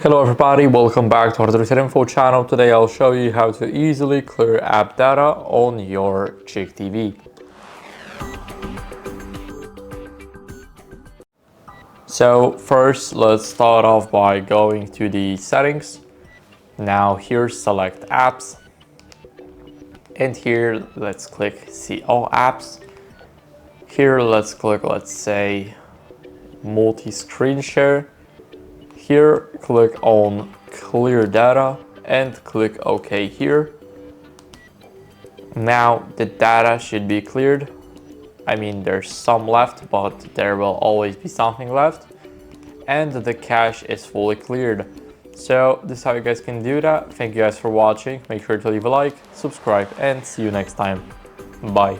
Hello everybody, welcome back to HardReset.Info channel. Today I'll show you how to easily clear app data on your CHiQ TV. So first, let's start off by going to the settings. Now here select apps, and here let's click see all apps. Here let's click, let's say, multi-screen share. Here click on clear data and click OK here. Now the data should be cleared. I mean, there's some left, but there will always be something left, and the cache is fully cleared. So this is how you guys can do that. Thank you guys for watching. Make sure to leave a like, subscribe, and see you next time. Bye.